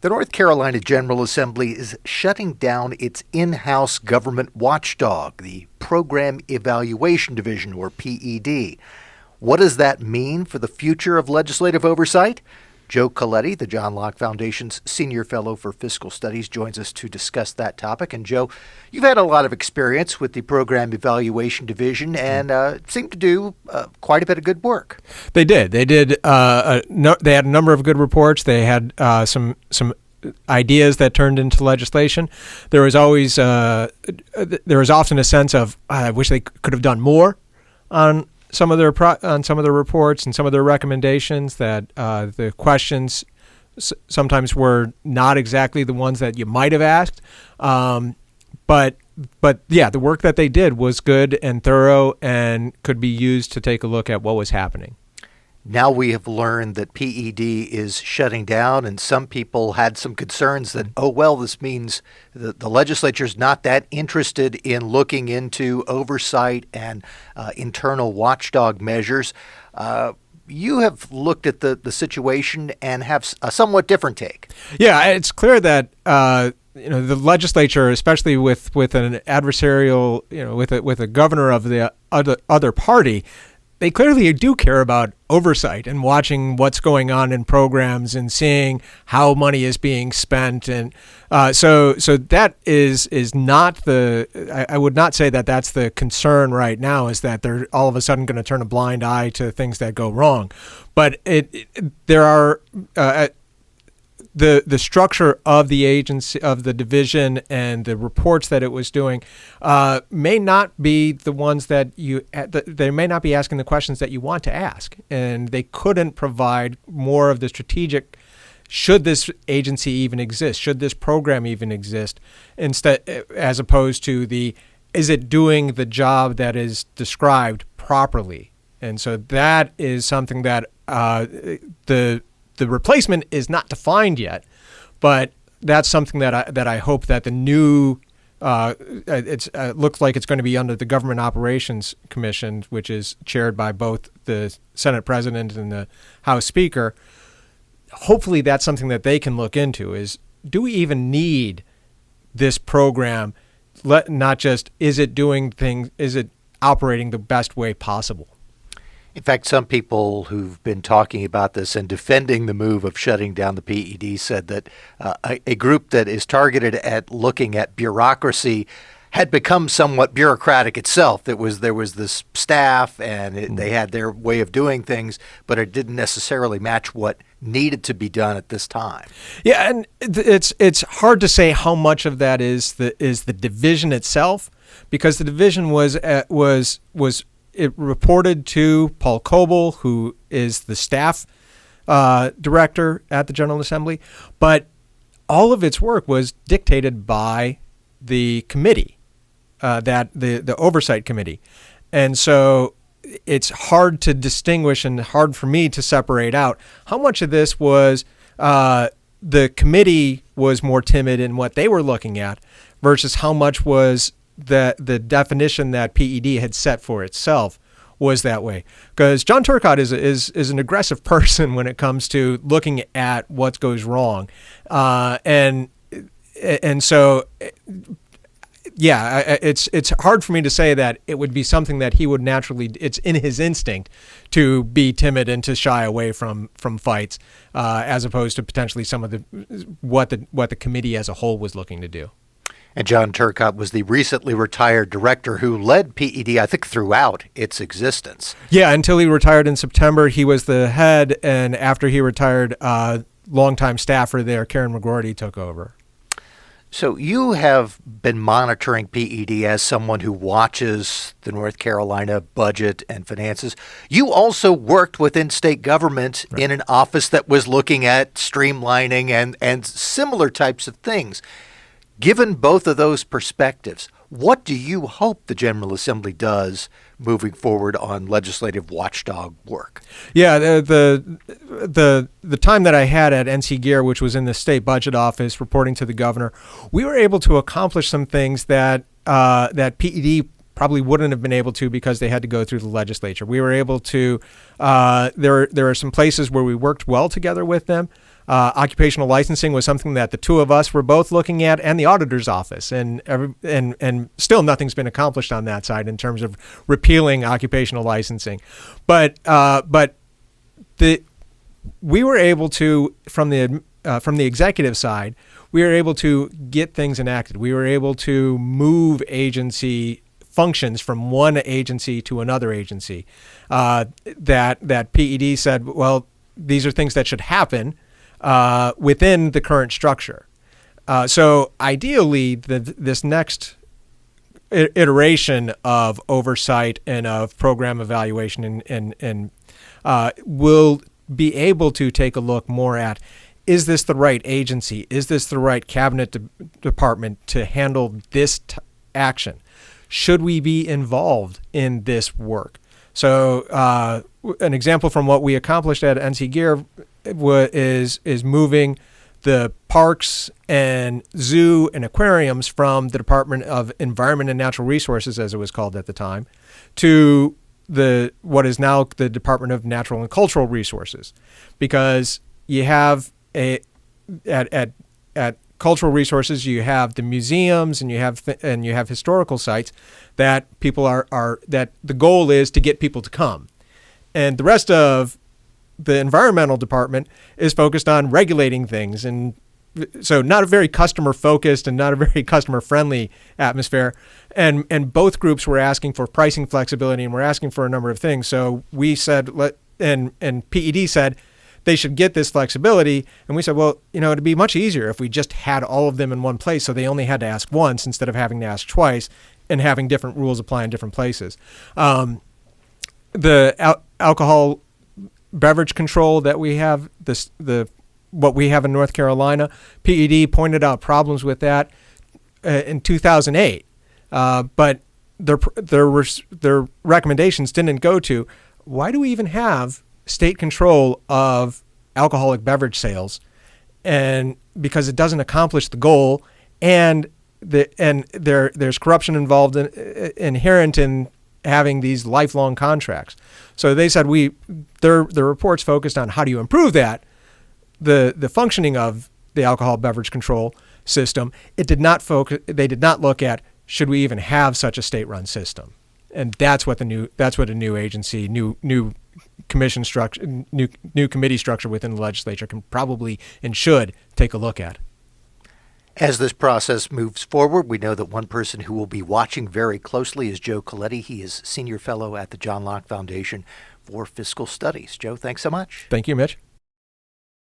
The North Carolina General Assembly is shutting down its in-house government watchdog, the Program Evaluation Division, or PED. What does that mean for the future of legislative oversight? Joe Coletti, the John Locke Foundation's Senior Fellow for Fiscal Studies, joins us to discuss that topic. And Joe, you've had a lot of experience with the Program Evaluation Division and seem to do quite a bit of good work. They did. They did. They had a number of good reports. They had some ideas that turned into legislation. There was often a sense of I wish they could have done more on some of their reports and some of their recommendations. That the questions sometimes were not exactly the ones that you might have asked. But yeah, the work that they did was good and thorough and could be used to take a look at what was happening. Now we have learned that PED is shutting down, and some people had some concerns that, this means the legislature's not that interested in looking into oversight and internal watchdog measures. You have looked at the situation and have a somewhat different take. Yeah, it's clear that the legislature, especially with an adversarial, with a governor of the other party, they clearly do care about oversight and watching what's going on in programs and seeing how money is being spent. And so that is not I would not say that that's the concern right now, is that they're all of a sudden going to turn a blind eye to things that go wrong. But there are the structure of the agency, of the division, and the reports that it was doing may not be the ones that they may not be asking the questions that you want to ask, and they couldn't provide more of the strategic. Should this agency even exist? Should this program even exist? Instead, as opposed to is it doing the job that is described properly? And so that is something that the replacement is not defined yet, but that's something that I hope that the new it looks like it's going to be under the Government Operations Commission, which is chaired by both the Senate President and the House Speaker. Hopefully that's something that they can look into, is do we even need this program? Not just is it doing things, is it operating the best way possible? In fact, some people who've been talking about this and defending the move of shutting down the PED said that a group that is targeted at looking at bureaucracy had become somewhat bureaucratic itself. There was this staff, and they had their way of doing things, but it didn't necessarily match what needed to be done at this time. Yeah, and it's hard to say how much of that is the division itself, because the division was it reported to Paul Coble, who is the staff director at the General Assembly, but all of its work was dictated by the committee, the Oversight Committee. And so it's hard to distinguish and hard for me to separate out how much of this was the committee was more timid in what they were looking at versus how much was the definition that PED had set for itself was that way. Because John Turcotte is an aggressive person when it comes to looking at what goes wrong, and so yeah, it's hard for me to say that it would be something that he would naturally. It's in his instinct to be timid and to shy away from fights, as opposed to potentially some of what the committee as a whole was looking to do. And John Turcotte was the recently retired director who led PED, I think, throughout its existence. Yeah, until he retired in September, he was the head, and after he retired, longtime staffer there, Karen McGroarty, took over. So you have been monitoring PED as someone who watches the North Carolina budget and finances. You also worked within state government in an office that was looking at streamlining and similar types of things. Given both of those perspectives, what do you hope the General Assembly does moving forward on legislative watchdog work? Yeah, the time that I had at NC Gear, which was in the state budget office reporting to the governor, we were able to accomplish some things that PED probably wouldn't have been able to because they had to go through the legislature. We were able to, there are some places where we worked well together with them. Occupational licensing was something that the two of us were both looking at, and the auditor's office, and still nothing's been accomplished on that side in terms of repealing occupational licensing. But we were able to, from the executive side, we were able to get things enacted. We were able to move agency functions from one agency to another agency. That PED said, well, these are things that should happen within the current structure. So ideally, this next iteration of oversight and of program evaluation and will be able to take a look more at, is this the right agency? Is this the right cabinet department to handle this action? Should we be involved in this work? So an example from what we accomplished at NC Gear is moving the parks and zoo and aquariums from the Department of Environment and Natural Resources, as it was called at the time, to what is now the Department of Natural and Cultural Resources, because you have at cultural resources, you have the museums and you have historical sites that people are that the goal is to get people to come, and the rest of the environmental department is focused on regulating things, and so not a very customer focused and not a very customer friendly atmosphere. And both groups were asking for pricing flexibility and we're asking for a number of things. So we said, and PED said they should get this flexibility. And we said, well, it'd be much easier if we just had all of them in one place, so they only had to ask once instead of having to ask twice and having different rules apply in different places. The alcohol beverage control that we have, what we have in North Carolina, PED pointed out problems with that in 2008, but their recommendations didn't go to, why do we even have state control of alcoholic beverage sales? And because it doesn't accomplish the goal, and there's corruption involved inherent in having these lifelong contracts. So they said their reports focused on how do you improve that, the functioning of the alcohol beverage control system. It did not focus. They did not look at, should we even have such a state-run system, and that's what a new agency, new commission structure, new committee structure within the legislature can probably and should take a look at. As this process moves forward, we know that one person who will be watching very closely is Joe Coletti. He is Senior Fellow at the John Locke Foundation for Fiscal Studies. Joe, thanks so much. Thank you, Mitch.